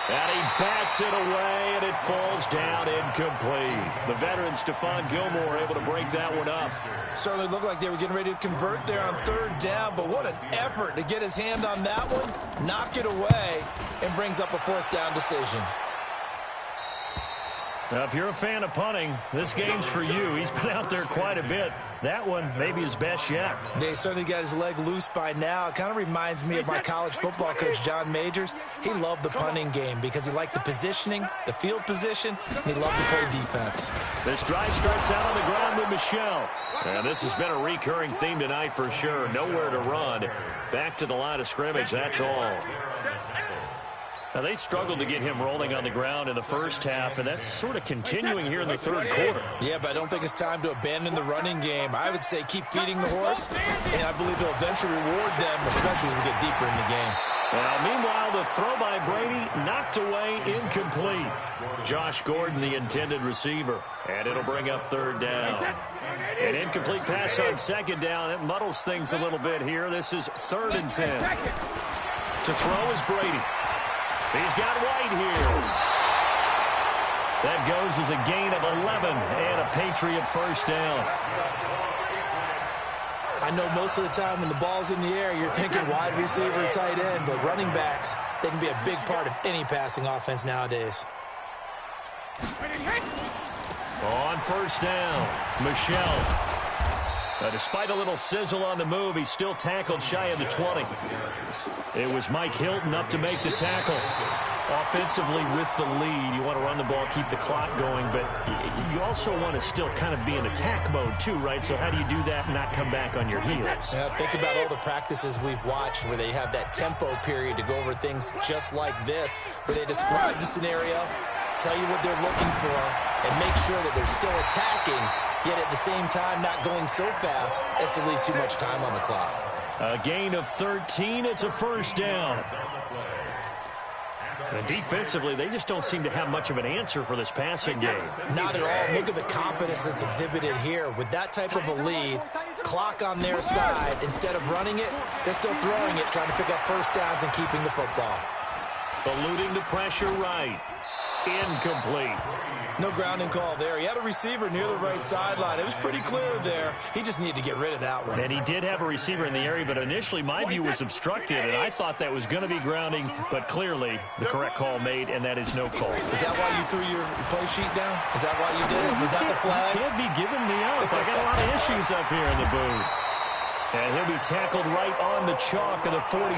And he bats it away, and it falls down incomplete. The veteran Stephon Gilmore able to break that one up. Certainly looked like they were getting ready to convert there on 3rd down, but what an effort to get his hand on that one, knock it away, and brings up a 4th down decision. Now, if you're a fan of punting, this game's for you. He's been out there quite a bit. That one, maybe his best yet. They certainly got his leg loose by now. It kind of reminds me of my college football coach, John Majors. He loved the punting game because he liked the positioning, the field position, and he loved to play defense. This drive starts out on the ground with Michel. And this has been a recurring theme tonight for sure. Nowhere to run. Back to the line of scrimmage, that's all. Now, they struggled to get him rolling on the ground in the first half, and that's sort of continuing here in the 3rd quarter. Yeah, but I don't think it's time to abandon the running game. I would say keep feeding the horse, and I believe he'll eventually reward them, especially as we get deeper in the game. Now, meanwhile, the throw by Brady knocked away, incomplete. Josh Gordon, the intended receiver, and it'll bring up 3rd down. An incomplete pass on 2nd down. It muddles things a little bit here. This is 3rd and 10. To throw is Brady. He's got White here. That goes as a gain of 11 and a Patriot 1st down. I know most of the time when the ball's in the air, you're thinking wide receiver, tight end, but running backs, they can be a big part of any passing offense nowadays. On 1st down, Michel. Despite a little sizzle on the move, he's still tackled shy of the 20. It was Mike Hilton up to make the tackle. Offensively with the lead, you want to run the ball, keep the clock going, but you also want to still kind of be in attack mode too, right? So how do you do that and not come back on your heels? Yeah, think about all the practices we've watched where they have that tempo period to go over things just like this, where they describe the scenario, tell you what they're looking for, and make sure that they're still attacking, yet at the same time not going so fast as to leave too much time on the clock. A gain of 13. It's a 1st down. And defensively, they just don't seem to have much of an answer for this passing game. Not at all. Look at the confidence that's exhibited here. With that type of a lead, clock on their side, instead of running it, they're still throwing it, trying to pick up 1st downs and keeping the football. Eluding the pressure right. Incomplete. No grounding call there. He had a receiver near the right sideline. It was pretty clear there. He just needed to get rid of that one. And he did have a receiver in the area, but initially my view was obstructed, and I thought that was going to be grounding, but clearly the correct call made, and that is no call. Is that why you threw your play sheet down? Is that why you did it? Was that the flag? You can't be giving me up. I got a lot of issues up here in the booth. And he'll be tackled right on the chalk of the 45.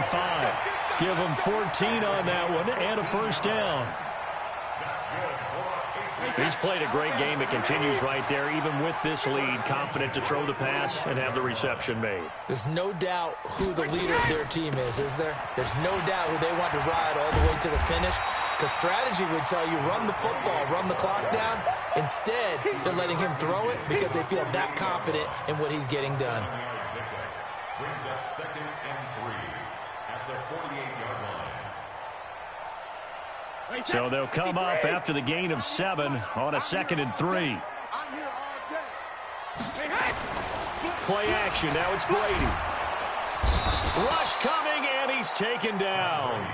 Give him 14 on that one, and a 1st down. He's played a great game. It continues right there, even with this lead, confident to throw the pass and have the reception made. There's no doubt who the leader of their team is there? There's no doubt who they want to ride all the way to the finish. Because strategy would tell you, run the football, run the clock down. Instead, they're letting him throw it because they feel that confident in what he's getting done. Brings up 2nd and 3 at the 48-yard line. So they'll come up after the gain of 7 on a 2nd and 3. Play action. Now it's Brady. Rush coming, and he's taken down.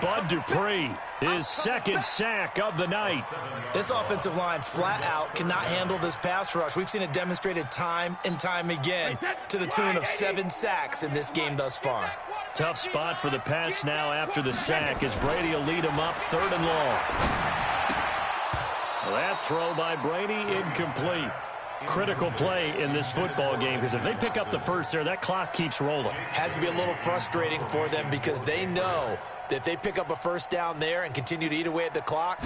Bud Dupree, his 2nd sack of the night. This offensive line flat out cannot handle this pass rush. We've seen it demonstrated time and time again to the tune of 7 sacks in this game thus far. Tough spot for the Pats now after the sack as Brady will lead them up 3rd and long. That throw by Brady incomplete. Critical play in this football game because if they pick up the first there, that clock keeps rolling. Has to be a little frustrating for them because they know that if they pick up a first down there and continue to eat away at the clock,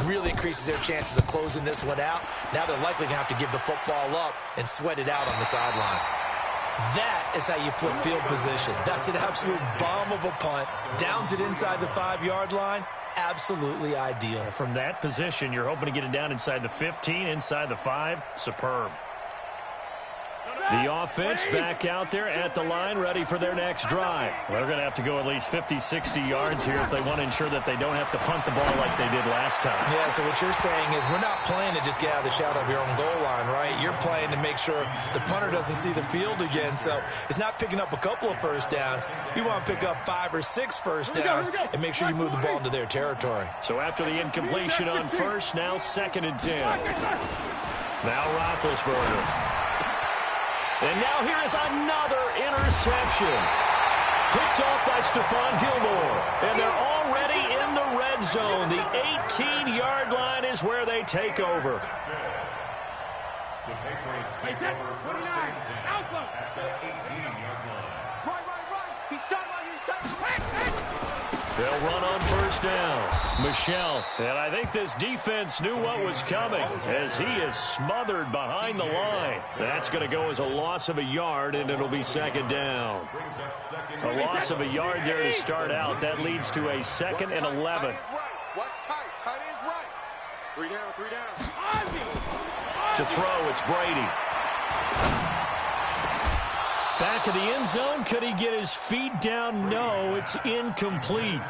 really increases their chances of closing this one out. Now they're likely going to have to give the football up and sweat it out on the sideline. That is how you flip field position. That's an absolute bomb of a punt. Downs it inside the 5-yard line. Absolutely ideal. From that position, you're hoping to get it down inside the 15, inside the 5. Superb. The offense back out there at the line, ready for their next drive. They're going to have to go at least 50, 60 yards here if they want to ensure that they don't have to punt the ball like they did last time. Yeah, so what you're saying is we're not playing to just get out of the shadow of your own goal line, right? You're playing to make sure the punter doesn't see the field again. So it's not picking up a couple of first downs. You want to pick up 5 or 6 first downs and make sure you move the ball into their territory. So after the incompletion on first, now 2nd and 10. Now Roethlisberger. And now here is another interception. Picked off by Stephon Gilmore. And they're already in the red zone. The 18-yard line is where they take over. The Patriots take over 1st and 10 at the 18-yard line. Right. He's done. They'll run on first down. Michel. And I think this defense knew what was coming as he is smothered behind the line. That's going to go as a loss of a yard, and it'll be 2nd down. A loss of a yard there to start out. That leads to a 2nd and 11. What's tight? Tight is right. 3 down. To throw, it's Brady. Back of the end zone. Could he get his feet down? No, it's incomplete.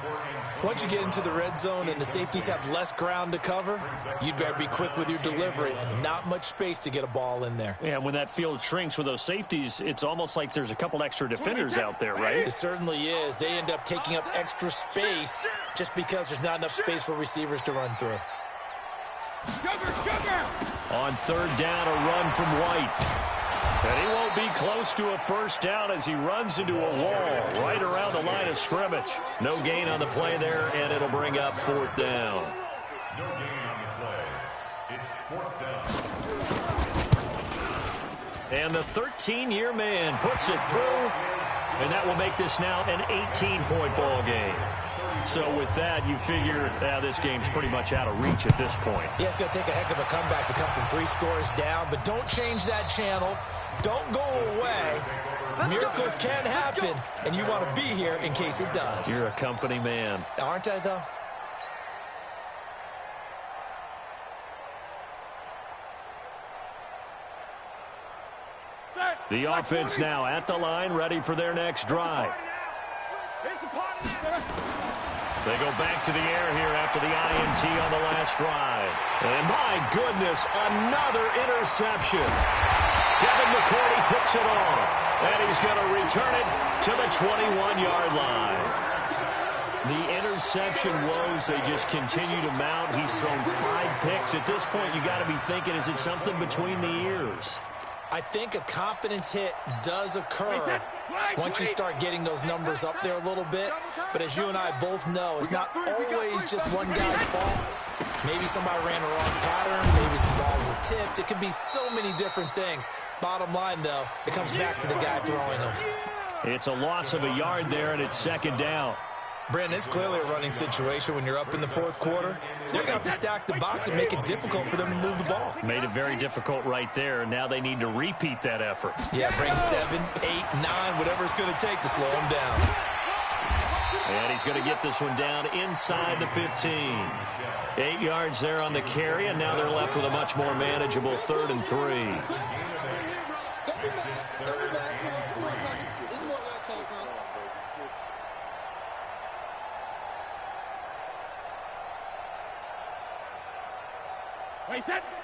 Once you get into the red zone and the safeties have less ground to cover, you'd better be quick with your delivery. Not much space to get a ball in there. Yeah, when that field shrinks with those safeties, it's almost like there's a couple extra defenders out there, right? It certainly is. They end up taking up extra space just because there's not enough space for receivers to run through. On 3rd down, a run from White. And he won't be close to a first down as he runs into a wall right around the line of scrimmage. No gain on the play there, and it'll bring up 4th down. No gain on the play. It's 4th down. And the 13-year man puts it through, and that will make this now an 18-point ball game. So with that, you figure this game's pretty much out of reach at this point. Yeah, it's going to take a heck of a comeback to come from 3 scores down, but don't change that channel. Don't go away. Miracles can happen, and you want to be here in case it does. You're a company man. Aren't I, though? The offense now at the line, ready for their next drive. They go back to the air here after the INT on the last drive. And my goodness, another interception. Devin McCourty picks it off. And he's going to return it to the 21-yard line. The interception woes, they just continue to mount. He's thrown 5 picks. At this point, you got to be thinking, is it something between the ears? I think a confidence hit does occur once you start getting those numbers up there a little bit. But as you and I both know, it's not always just one guy's fault. Maybe somebody ran a wrong pattern. Maybe some balls were tipped. It could be so many different things. Bottom line, though, it comes back to the guy throwing them. It's a loss of a yard there, and it's 2nd down. Brandon, it's clearly a running situation when you're up in the 4th quarter. They're going to have to stack the box and make it difficult for them to move the ball. Made it very difficult right there. Now they need to repeat that effort. Yeah, bring 7, 8, 9, whatever it's going to take to slow him down. And he's going to get this one down inside the 15. 8 yards there on the carry, and now they're left with a much more manageable 3rd and 3.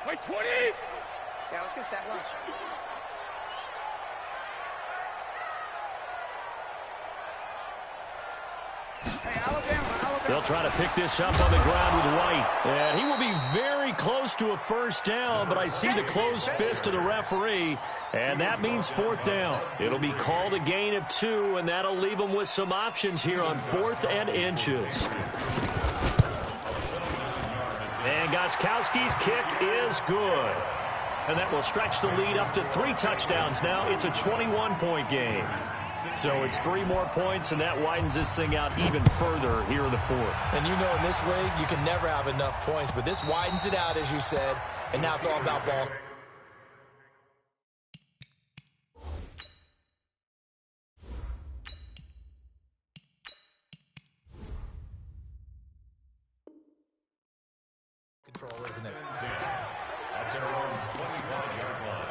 Wait, 20! Yeah, let's go set lunch. Hey, Alabama. They'll try to pick this up on the ground with White. And he will be very close to a first down, but I see the closed fist of the referee, and that means fourth down. It'll be called a gain of 2, and that'll leave them with some options here on 4th and inches. And Gostkowski's kick is good. And that will stretch the lead up to 3 touchdowns now. It's a 21-point game. So it's 3 more points, and that widens this thing out even further here in the 4th. And you know in this league, you can never have enough points, but this widens it out, as you said, and now it's all about ball. Control, isn't it? At their own 25-yard line.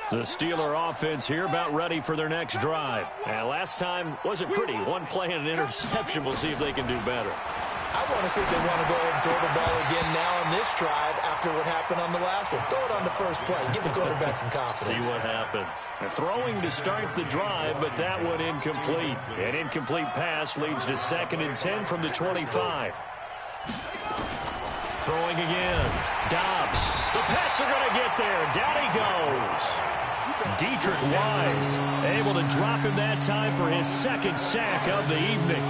The Steeler offense here about ready for their next drive. And last time wasn't pretty. One play and an interception. We'll see if they can do better. I want to see if they want to go ahead and throw the ball again now on this drive after what happened on the last one. Throw it on the first play. Give the quarterback some confidence. See what happens. They're throwing to start the drive, but that one incomplete. An incomplete pass leads to 2nd and 10 from the 25. Throwing again. Dobbs. The Pats are going to get there. Down he goes. Dietrich Wise able to drop him that time for his 2nd sack of the evening.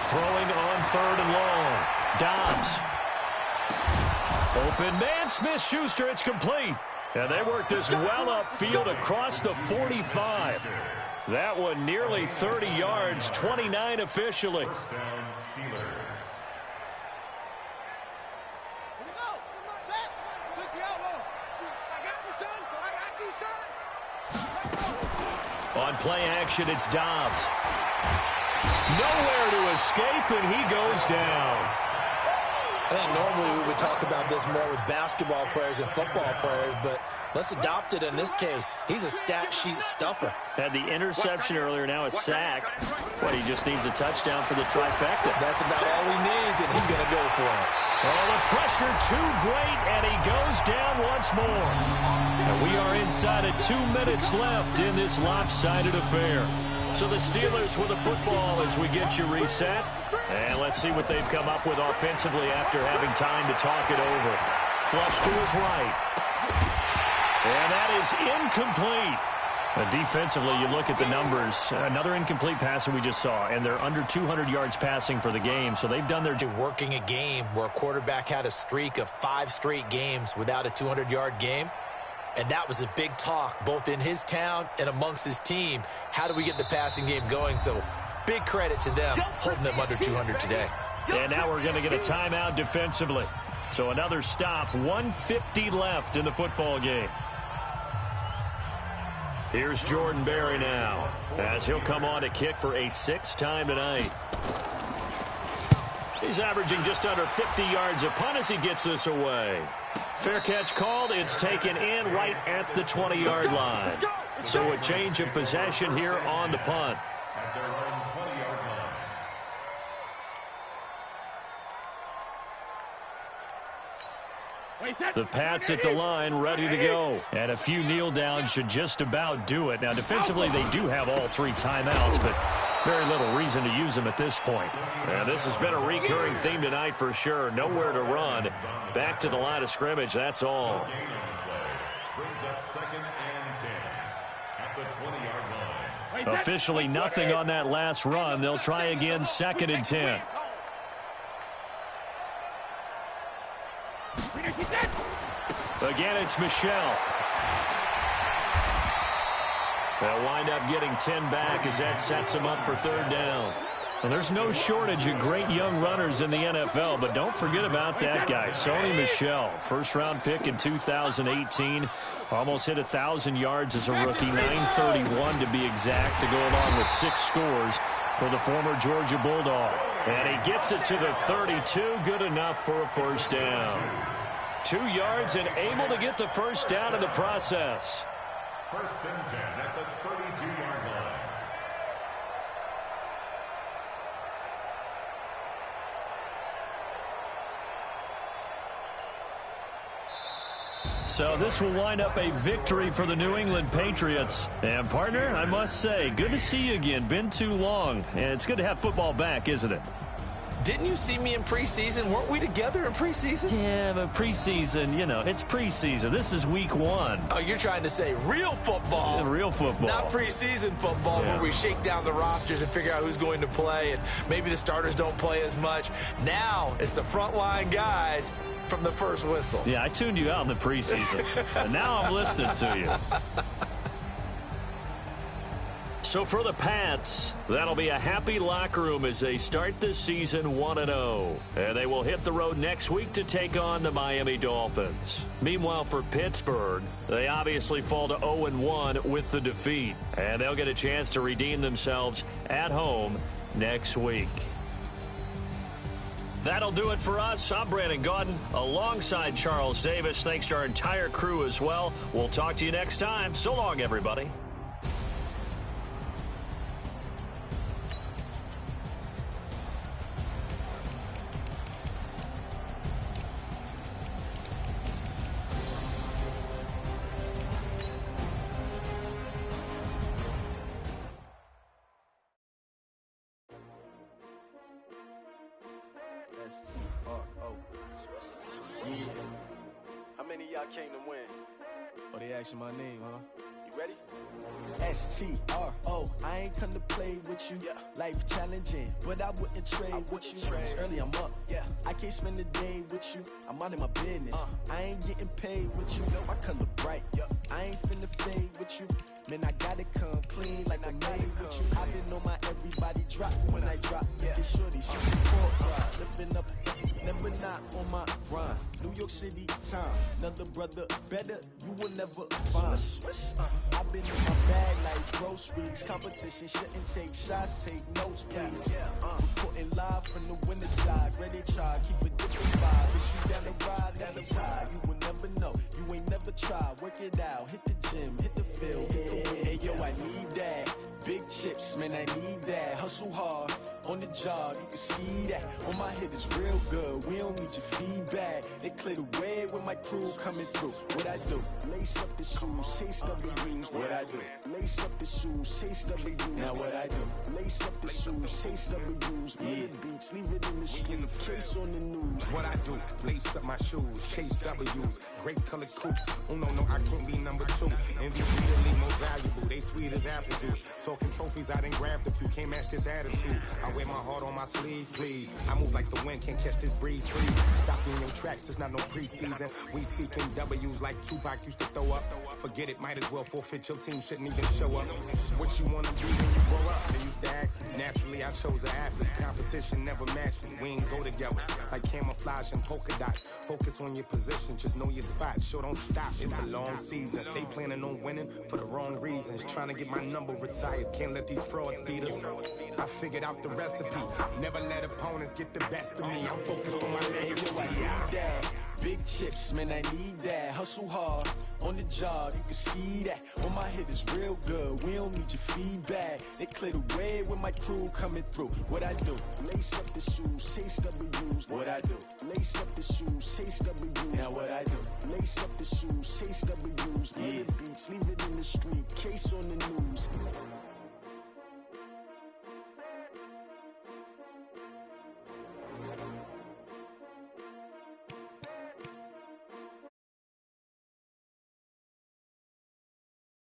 Throwing on 3rd and long. Dobbs. Open man, Smith-Schuster. It's complete. And they work this well upfield across the 45. That one nearly 30 yards, 29 officially. First down, Steelers. On play action, it's Dobbs. Nowhere to escape, and he goes down. I think normally we would talk about this more with basketball players and football players, but let's adopt it in this case. He's a stat sheet stuffer. Had the interception earlier, now a sack. But he just needs a touchdown for the trifecta. That's about all he needs, and he's going to go for it. Oh, the pressure too great, and he goes down once more. And we are inside of 2 minutes left in this lopsided affair. So the Steelers with the football as we get you reset. And let's see what they've come up with offensively after having time to talk it over. Flush to his right. And that is incomplete. Defensively, you look at the numbers. Another incomplete passer we just saw, and they're under 200 yards passing for the game. So they've done their job. Working a game where a quarterback had a streak of 5 straight games without a 200-yard game. And that was a big talk, both in his town and amongst his team. How do we get the passing game going? So big credit to them, holding them under 200 today. And now we're going to get a timeout defensively. So another stop, 1:50 left in the football game. Here's Jordan Berry now, as he'll come on to kick for a 6th time tonight. He's averaging just under 50 yards a punt as he gets this away. Fair catch called. It's taken in right at the 20-yard line. So a change of possession here on the punt. At their own 20-yard line. The Pats at the line, ready to go. And a few kneel downs should just about do it. Now, defensively, they do have all 3 timeouts, but very little reason to use them at this point. And this has been a recurring theme tonight for sure. Nowhere to run. Back to the line of scrimmage, that's all. Gain on play brings up 2nd and 10 at the 20-yard line. Officially nothing on that last run. They'll try again, 2nd and 10. Again, it's Michelle. They'll wind up getting 10 back as that sets them up for 3rd down. Well, there's no shortage of great young runners in the NFL, but don't forget about that guy, Sony Michel. First-round pick in 2018. Almost hit 1,000 yards as a rookie, 931 to be exact, to go along with 6 scores for the former Georgia Bulldog. And he gets it to the 32, good enough for a first down. 2 yards and able to get the first down in the process. 1st and 10 at the 32-yard line. So this will wind up a victory for the New England Patriots. And, partner, I must say, good to see you again. Been too long. And it's good to have football back, isn't it? Didn't you see me in preseason? Weren't we together in preseason? Yeah, but preseason, you know, it's preseason. This is week 1. Oh, you're trying to say real football. Yeah, real football. Not preseason football where we shake down the rosters and figure out who's going to play, and maybe the starters don't play as much. Now it's the frontline guys from the first whistle. Yeah, I tuned you out in the preseason. And now I'm listening to you. So for the Pats, that'll be a happy locker room as they start this season 1-0. And they will hit the road next week to take on the Miami Dolphins. Meanwhile, for Pittsburgh, they obviously fall to 0-1 with the defeat. And they'll get a chance to redeem themselves at home next week. That'll do it for us. I'm Brandon Gaudin alongside Charles Davis. Thanks to our entire crew as well. We'll talk to you next time. So long, everybody. How many of y'all came to win? Oh, they asking my name, huh? You ready? S-T-R-O, I ain't come to play with you. Life challenging, but I wouldn't trade with you. It's early, I'm up. I can't spend the day with you. I'm out of my business. I ain't getting paid with you. My color bright. I ain't finna fade with you. Man, I gotta come clean like I made with you. I didn't know my everybody drop when I drop. Get shorty, she support ride. Living up, never not on my grind. New York City time. Another brother better, you will never find. I've been in my bag like groceries. Competition shouldn't take shots, take notes, please. Reporting live from the winter side. Ready to try, keep a different vibe. If you down the ride, never tired. You will never know, you ain't never tried. Work it out, hit the gym, hit the field, hit the win. Hey yo, I need that. Big chips, man, I need that. Hustle hard, on the job, you can see that. On my head is real good, we don't need your feedback. They clear the way with my crew coming through. What I do? Lace up the shoes, chase W's. What I do? Lace up the shoes, chase W's. Now what I do? Lace up the shoes, chase W's. Yeah, beats, leave it in the street, case on the news. What I do? Lace up my shoes, chase W's. Great colored coops. Oh no, I can't be number 2. MVP really most valuable. They sweet as apple juice. Talking trophies, I done grabbed a few. Can't match this attitude. I wear my heart on my sleeve, please. I move like the wind, can't catch this breeze, please. Stop in your tracks, there's not no preseason. We seeking W's like Tupac used to throw up. Forget it, might as well forfeit. Your team shouldn't even show up. What you wanna be when you grow up? They used to ask me. Naturally, I chose an athlete. Competition never matched me. We ain't go together like camouflage and polka dots. Focus on your position, just know your spot. Sure, don't stop. It's a long season. They planning on winning for the wrong reasons. Trying to get my number retired. Can't let these frauds beat us. I figured out the recipe. Never let opponents get the best of me. I'm focused on my legacy. I need that. Big chips, man, I need that. Hustle hard, on the job, you can see that. On my head is real good, we don't need your feedback. They clear the way with my crew coming through. What I do? Lace up the shoes, chase W's. What I do? Lace up the shoes, chase W's. Now what I do? Lace up the shoes, chase W's.